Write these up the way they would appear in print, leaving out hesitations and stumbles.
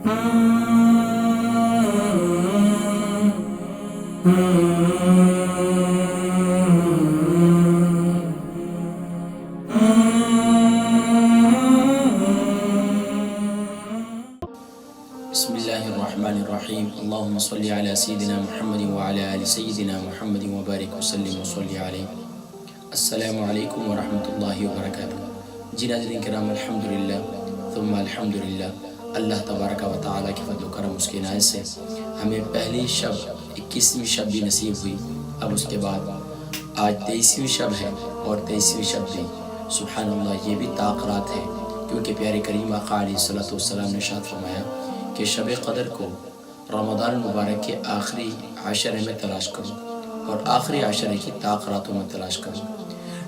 بسم اللہ الرحمن الرحیم اللہم صلی علی سیدنا محمد وعلی آل سیدنا محمد وبارک وسلم وصلی علیہ۔ السلام علیکم ورحمۃ اللہ وبرکاتہ۔ جی ناظرین کرام، الحمدللہ ثم الحمدللہ، اللہ تبارک و تعالیٰ کے فضل و کرم، اس کی عنایت سے ہمیں پہلی شب 21ویں شب بھی نصیب ہوئی۔ اب اس کے بعد آج 23ویں شب ہے، اور 23ویں شب بھی سبحان اللہ یہ بھی طاقرات ہے، کیونکہ پیارے کریم آقا علیہ الصلوۃ والسلام نے ارشاد فرمایا کہ شب قدر کو رمضان المبارک کے آخری عشرے میں تلاش کرو، اور آخری عشرے کی طاقراتوں میں تلاش کرو۔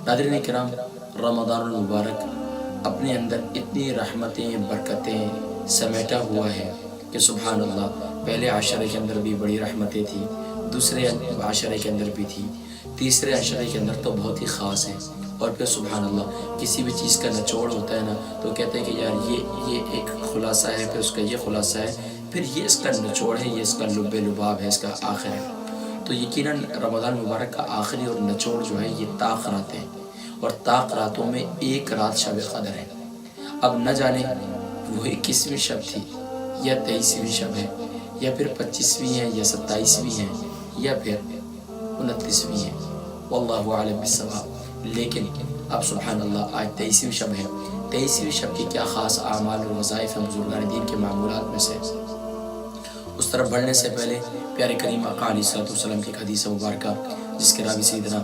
ناظرین کرام، رمضان المبارک اپنے اندر اتنی رحمتیں برکتیں سمیٹا ہوا ہے کہ سبحان اللہ پہلے عشرے کے اندر بھی بڑی رحمتیں تھیں، دوسرے عشرے کے اندر بھی تھی، تیسرے عشرے کے اندر تو بہت ہی خاص ہے۔ اور پھر سبحان اللہ کسی بھی چیز کا نچوڑ ہوتا ہے نا، تو کہتے ہیں کہ یار یہ ایک خلاصہ ہے، پھر اس کا یہ خلاصہ ہے، پھر یہ اس کا نچوڑ ہے، یہ اس کا لب لباب ہے، اس کا آخر ہے۔ تو یقیناً رمضان مبارک کا آخری اور نچوڑ جو ہے یہ طاقرات ہیں، اور طاقراتوں میں ایک رات شب قدر ہے۔ اب نہ جانے وہ 21ویں شب تھی یا 23ویں شب ہے، یا پھر 25ویں ہے یا 27ویں ہے، یا پھر 29ویں ہے، واللہ اعلم بالصواب۔ لیکن اب سبحان اللہ آج 23ویں شب ہے۔ 23ویں شب کی کیا خاص اعمال اور وظائف ہیں بزرگان دین کے معمولات میں سے؟ اس طرف بڑھنے سے پہلے پیارے کریم آقا علیہ الصلوۃ والسلام کی حدیث مبارکہ، جس کے راوی سیدنا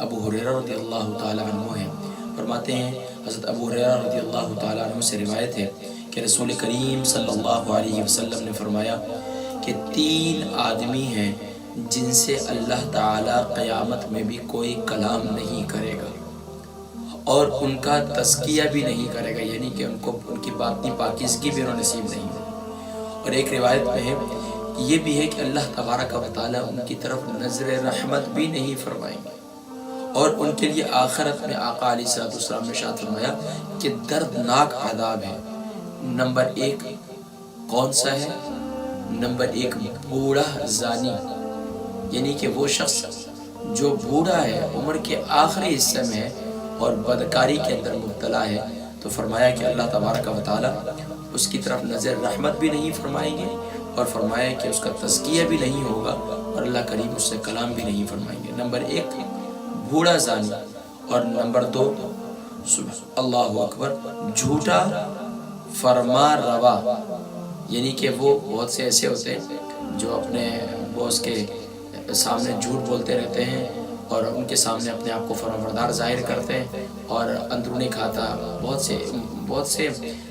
ابو ہریرہ رضی اللہ تعالی عنہ ہیں، فرماتے ہیں حضرت ابو ہریرہ رضی اللہ تعالی عنہ سے روایت ہے کہ رسول کریم صلی اللہ علیہ وسلم نے فرمایا کہ 3 آدمی ہیں جن سے اللہ تعالیٰ قیامت میں بھی کوئی کلام نہیں کرے گا، اور ان کا تزکیہ بھی نہیں کرے گا، یعنی کہ ان کی باطنی پاکیزگی بھی انہیں نصیب نہیں ہوگی۔ اور ایک روایت میں ہے یہ بھی ہے کہ اللہ تبارک و تعالیٰ ان کی طرف نظر رحمت بھی نہیں فرمائیں گے، اور ان کے لیے آخرت میں آقا علیہ الصلوۃ والسلام نے ارشاد فرمایا کہ دردناک عذاب ہے۔ نمبر 1 کون سا ہے؟ نمبر 1 بوڑھا زانی، یعنی کہ وہ شخص جو بوڑھا ہے، عمر کے آخری حصے میں ہے اور بدکاری کے اندر مبتلا ہے، تو فرمایا کہ اللہ تبارک و تعالیٰ اس کی طرف نظر رحمت بھی نہیں فرمائیں گے، اور فرمایا کہ اس کا تزکیہ بھی نہیں ہوگا، اور اللہ کریم اس سے کلام بھی نہیں فرمائیں گے۔ نمبر 1 بوڑھا زانی، اور نمبر 2 اللہ اکبر جھوٹا فرما روا، یعنی کہ وہ بہت سے ایسے ہوتے ہیں جو اپنے باس کے سامنے جھوٹ بولتے رہتے ہیں، اور ان کے سامنے اپنے آپ کو فرمانبردار ظاہر کرتے ہیں، اور اندرونی کھاتا بہت سے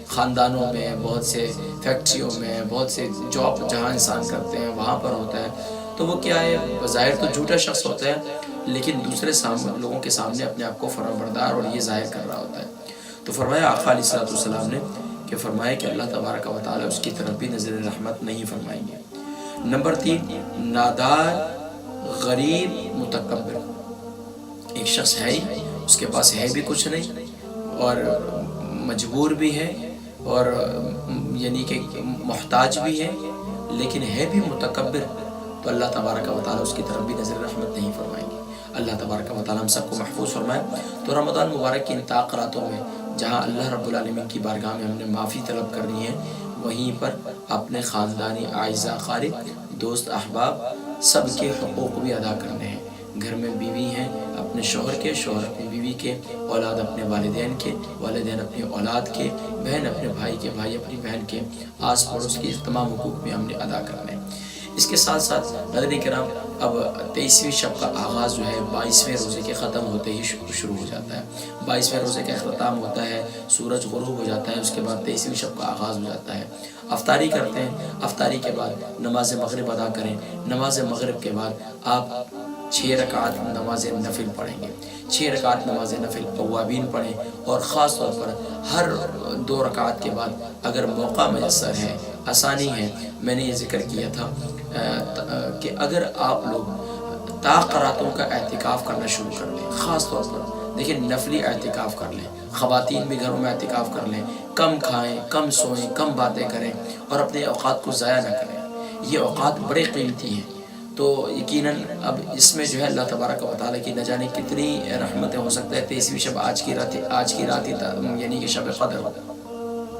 خاندانوں میں، بہت سے فیکٹریوں میں، بہت سے جاب جہاں انسان کرتے ہیں وہاں پر ہوتا ہے۔ تو وہ کیا ہے، بظاہر تو جھوٹا شخص ہوتا ہے، لیکن دوسرے لوگوں کے سامنے اپنے آپ کو فرمانبردار اور یہ ظاہر کر رہا ہوتا ہے۔ تو فرمایا آقا علیہ الصلوۃ والسلام نے کہ فرمایا کہ اللہ تبارک و تعالیٰ اس کی طرف بھی نظر رحمت نہیں فرمائیں گے۔ نمبر 3 نادار غریب متکبر، ایک شخص ہے ہی، اس کے پاس ہے بھی کچھ نہیں، اور مجبور بھی ہے، اور یعنی کہ محتاج بھی ہے، لیکن ہے بھی متکبر، تو اللہ تبارک و تعالیٰ اس کی طرف بھی نظر رحمت نہیں فرمائیں گے۔ اللہ تبارک و تعالیٰ ہم سب کو محفوظ فرمائے۔ تو رمضان مبارک کی ان طاقراتوں میں جہاں اللہ رب العالمین کی بارگاہ میں ہم نے معافی طلب کرنی ہے، وہیں پر اپنے خاندانی اعزاء اقارب، دوست احباب، سب کے حقوق بھی ادا کرنے ہیں۔ گھر میں بیوی ہیں اپنے شوہر کے، شوہر اپنی بیوی کے، اولاد اپنے والدین کے، والدین اپنے اولاد کے، بہن اپنے بھائی کے، بھائی اپنی بہن کے، آس پڑوس کے تمام حقوق بھی ہم نے ادا کرنے ہیں۔ اس کے ساتھ ساتھ ناظرین کرام، اب 23ویں شب کا آغاز جو ہے 22ویں روزے کے ختم ہوتے ہی شروع ہو جاتا ہے۔ 22ویں روزے کا اختتام ہوتا ہے، سورج غروب ہو جاتا ہے، اس کے بعد 23ویں شب کا آغاز ہو جاتا ہے۔ افطاری کرتے ہیں، افطاری کے بعد نماز مغرب ادا کریں، نماز مغرب کے بعد آپ 6 رکعات نماز نفل پڑھیں گے، 6 رکعات نماز نفل اوابین پڑھیں، اور خاص طور پر ہر 2 رکعات کے بعد اگر موقع میسر ہے، آسانی ہے، میں نے یہ ذکر کیا تھا کہ اگر آپ لوگ طاقراتوں کا اعتکاف کرنا شروع کر لیں، خاص طور پر دیکھیں نفلی اعتکاف کر لیں، خواتین بھی گھروں میں اعتکاف کر لیں، کم کھائیں، کم سوئیں، کم باتیں کریں، اور اپنے اوقات کو ضائع نہ کریں. یہ اوقات بڑے قیمتی ہیں. تو یقیناً اب اس میں جو ہے اللہ تبارک و تعالیٰ کی نہ جانے کتنی رحمتیں ہو سکتا ہے. 23ویں شب آج کی رات یعنی کہ شب قدر ہو.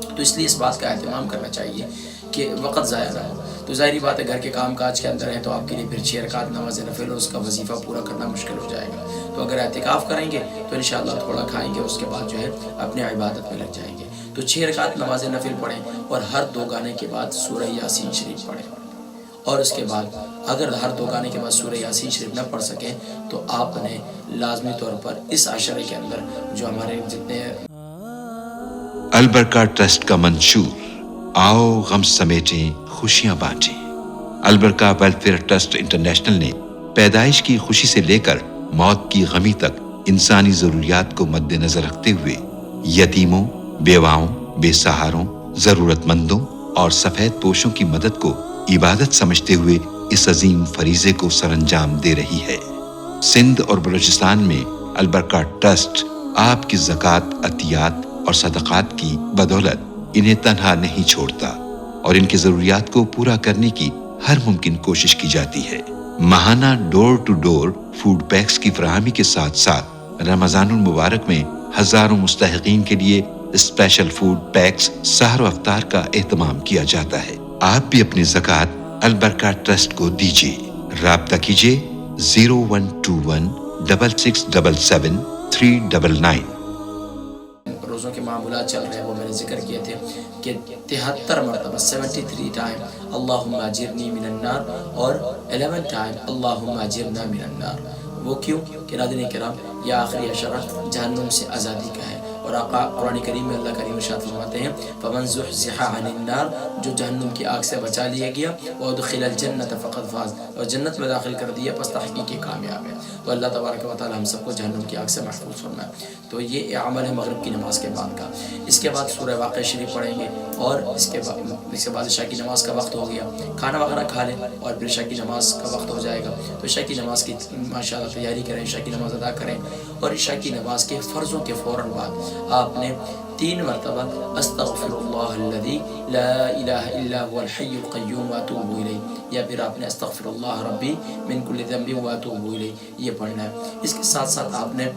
تو اس لیے اس بات کا اہتمام کرنا چاہیے کہ وقت ضائع نہ ہو. تو ظاہری بات ہے گھر کے کام کاج کے اندر ہیں تو آپ کے لیے پھر 6 رکعت نماز نفل اور اس کا وظیفہ پورا کرنا مشکل ہو جائے گا. تو اگر اعتکاف کریں گے تو انشاءاللہ تھوڑا کھائیں گے, اس کے بعد جو ہے اپنے عبادت میں لگ جائیں گے. تو 6 رکعت نماز نفل پڑھیں اور ہر 2 گانے کے بعد سورہ یاسین شریف پڑھیں. اور اس کے بعد اگر ہر 2 گانے کے بعد سورہ یاسین شریف نہ پڑھ سکیں تو آپ نے لازمی طور پر اس عشرے کے اندر جو ہمارے جتنے البرکہ ٹرسٹ کا منشور آؤ غم سمیٹیں خوشیاں بانٹیں. البرکہ ویلفیئر ٹرسٹ انٹرنیشنل نے پیدائش کی خوشی سے لے کر موت کی غمی تک انسانی ضروریات کو مد نظر رکھتے ہوئے یتیموں, بیواؤں, بے سہاروں, ضرورت مندوں اور سفید پوشوں کی مدد کو عبادت سمجھتے ہوئے اس عظیم فریضے کو سر انجام دے رہی ہے. سندھ اور بلوچستان میں البرکہ ٹرسٹ آپ کی زکوٰۃ, عطیات اور صدقات کی بدولت انہیں تنہا نہیں چھوڑتا اور ان کی ضروریات کو پورا کرنے کی ہر ممکن کوشش کی جاتی ہے. ماہانہ ڈور ٹو ڈور فوڈ پیکس کی فراہمی کے ساتھ ساتھ رمضان المبارک میں ہزاروں مستحقین کے لیے اسپیشل فوڈ پیکس سحر و افطار کا اہتمام کیا جاتا ہے. آپ بھی اپنی زکوٰۃ البرکہ ٹرسٹ کو دیجیے. رابطہ کیجیے 0121 6677 399. روزوں کے معمولات چل رہے ہیں وہ میں نے ذکر کیے تھے کہ 73 مرتبہ 73 ٹائم اللہم اجرنی من النار اور 11 ٹائم اللہم اجرنا من النار. وہ کیوں کہ ناظرین کرام یہ آخری عشرہ جہنم سے آزادی کا ہے. اور آقا قرآن کریم میں اللہ کریم ارشاد فرماتے ہیں فمن زحزح عن النار, جو جہنم کی آگ سے بچا لیا گیا, وادخل الجنت فقد فاز, اور جنت میں داخل کر دیا پس تحقیق کامیاب ہے. تو اللہ تبارک و تعالی ہم سب کو جہنم کی آگ سے محفوظ فرمائے. تو یہ عمل ہے مغرب کی نماز کے بعد کا. اس کے بعد سورہ واقعہ شریف پڑھیں گے اور اس کے بعد عشاء کی نماز کا وقت ہو گیا, کھانا وغیرہ کھا لیں اور پھر عشاء کی نماز کا وقت ہو جائے گا. تو عشاء کی نماز کی ماشاءاللہ تیاری کریں, عشاء کی نماز ادا کریں اور عشاء کی نماز کے فرضوں کے فوراً بعد آپ نے 3 مرتبہ استغفر اللہ الذی لا الہ الا هو الحی القیوم واتوب الیہ, یا پھر آپ نے استغفر اللہ ربی من کل ذنب واتوب الیہ یہ پڑھنا ہے. اس کے ساتھ ساتھ آپ نے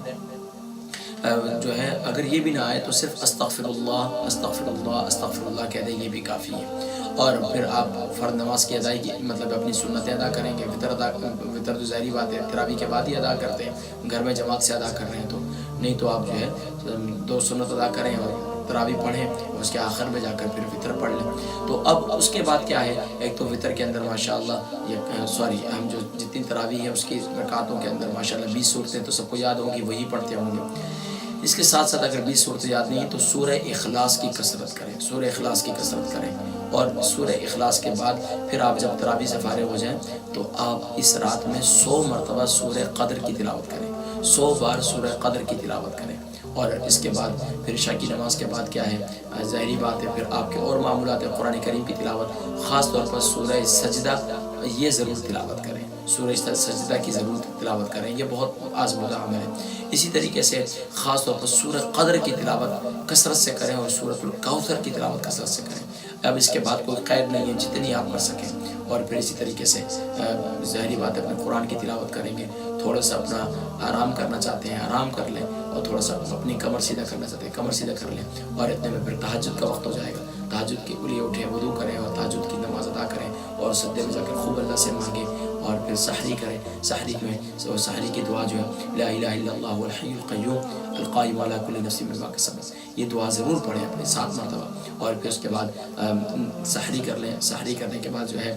جو ہے اگر یہ بھی نہ آئے تو صرف استغفر اللہ استغفر اللہ استغفر اللہ کہہ دیں, یہ بھی کافی ہے. اور پھر آپ فرض نماز کی ادائیگی مطلب اپنی سنتیں ادا کریں گے. وطر تو ظاہری بات ہے تراویح کے بعد ہی ادا کرتے ہیں, گھر میں جماعت سے ادا کر رہے ہیں تو نہیں تو آپ جو ہے 2 سنت ادا کریں اور تراویح پڑھیں اور اس کے آخر میں جا کر پھر وطر پڑھ لیں. تو اب اس کے بعد کیا ہے, ایک تو وطر کے اندر ماشاءاللہ ہم جو جتنی تراویح ہے اس کی رکعتوں کے اندر ماشاءاللہ 20 صورتیں تو سب کو یاد ہوں گی, وہی پڑھتے ہوں گے. اس کے ساتھ ساتھ اگر 20 صورتیں یاد نہیں تو سورہ اخلاص کی کثرت کریں, سورہ اخلاص کی کثرت کریں. اور سورہ اخلاص کے بعد پھر آپ جب تراویح سے فارغ ہو جائیں تو آپ اس رات میں 100 مرتبہ سورہ قدر کی تلاوت کریں, 100 بار سورہ قدر کی تلاوت کریں. اور اس کے بعد پھر عشاء کی نماز کے بعد کیا ہے, ظاہری بات ہے پھر آپ کے اور معمولات ہیں, قرآن کریم کی تلاوت, خاص طور پر سورہ سجدہ یہ ضرور تلاوت کریں, سورہ سجدہ کی ضرور تلاوت کریں, یہ بہت آزمودہ عمل ہے. اسی طریقے سے خاص طور پر سورہ قدر کی تلاوت کثرت سے کریں اور سورۃ الکوثر کی تلاوت کثرت سے کریں. اب اس کے بعد کوئی قید نہیں ہے, جتنی آپ کر سکیں. اور پھر اسی طریقے سے ظاہری بات ہے اپنے قرآن کی تلاوت کریں گے, تھوڑا سا اپنا آرام کرنا چاہتے ہیں آرام کر لیں, اور تھوڑا سا اپنی کمر سیدھا کرنا چاہتے ہیں کمر سیدھا کر لیں. اور اتنے میں پھر تہجد کا وقت ہو جائے گا, تہجد کے لیے اٹھیں, وضو کریں اور تہجد کی نماز ادا کریں اور سجدے میں جا کر خوب اللہ سے مانگیں. اور پھر سحری کریں, سحری میں سحری کی دعا جو ہے لا الہ الا اللہ الحی القیوم القائم علی کل نفس بما کسبت, یہ دعا ضرور پڑھیں اپنے 7 مرتبہ. اور پھر اس کے بعد سحری کر لیں. سحری کرنے کے بعد جو ہے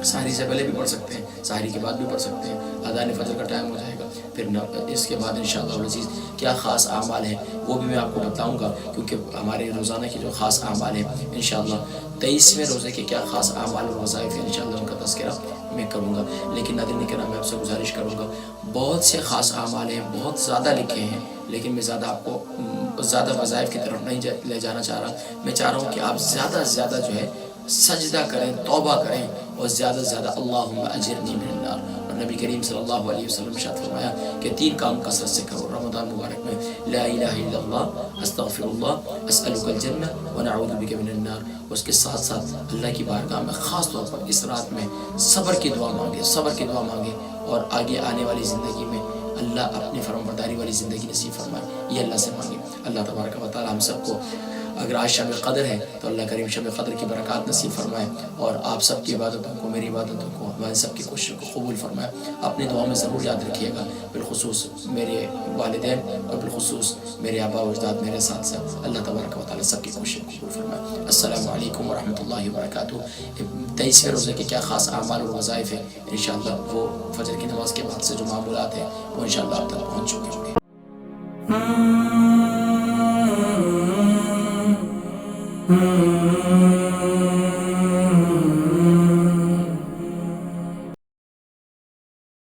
سحری سے پہلے بھی پڑھ سکتے ہیں, سحری کے بعد بھی پڑھ سکتے ہیں, اذان فجر کا ٹائم ہو جائے گا. پھر اس کے بعد انشاءاللہ العزیز کیا خاص اعمال ہیں وہ بھی میں آپ کو بتاؤں گا, کیونکہ ہمارے روزانہ کے جو خاص اعمال ہیں انشاءاللہ 23ویں روزے کے کیا خاص اعمال اور وظائف ہیں انشاءاللہ ان کا تذکرہ میں کروں گا. لیکن ناظرین کرام میں آپ سے گزارش کروں گا, بہت سے خاص اعمال ہیں, بہت زیادہ لکھے ہیں, لیکن میں زیادہ آپ کو زیادہ وظائف کی طرف نہیں لے جانا چاہ رہا. میں چاہ رہا ہوں کہ آپ زیادہ سے زیادہ جو ہے سجدہ کریں, توبہ کریں اور زیادہ سے زیادہ اللہم اجرنی من النار. اور نبی کریم صلی اللہ علیہ وسلم نے ارشاد فرمایا کہ 3 کام کثرت سے کرو رمضان مبارک میں، لا الہ الا اللہ، استغفر اللہ، اسألک الجنہ ونعوذ بک من النار۔ اس کے ساتھ ساتھ اللہ کی بارگاہ میں خاص طور پر اس رات میں صبر کی دعا مانگے، صبر کی دعا مانگے، اور آگے آنے والی زندگی میں اللہ اپنی فرمانبرداری والی زندگی نصیب فرمائے، یہ اللہ سے مانگے۔ اللہ تبارک و تعالی ہم سب کو، اگر آج شب قدر ہے تو اللہ کریم شب قدر کی برکات نصیب فرمائے، اور آپ سب کی عبادتوں کو، میری عبادتوں کو، ہمارے سب کی کوششوں کو قبول فرمائے۔ اپنی دعاؤں میں ضرور یاد رکھیے گا، بالخصوص میرے والدین اور بالخصوص میرے آبا و اجداد، میرے ساتھ ساتھ اللہ تبارک و تعالی سب کی کوششوں کو قبول فرمائے۔ السلام علیکم ورحمۃ اللہ وبرکاتہ۔ 23ویں روزے کے کیا خاص اعمال اور وظائف ہیں، انشاءاللہ وہ فجر کی نماز کے بعد سے جو معمولات ہیں وہ انشاءاللہ آپ تک پہنچ چکے ہوں گے۔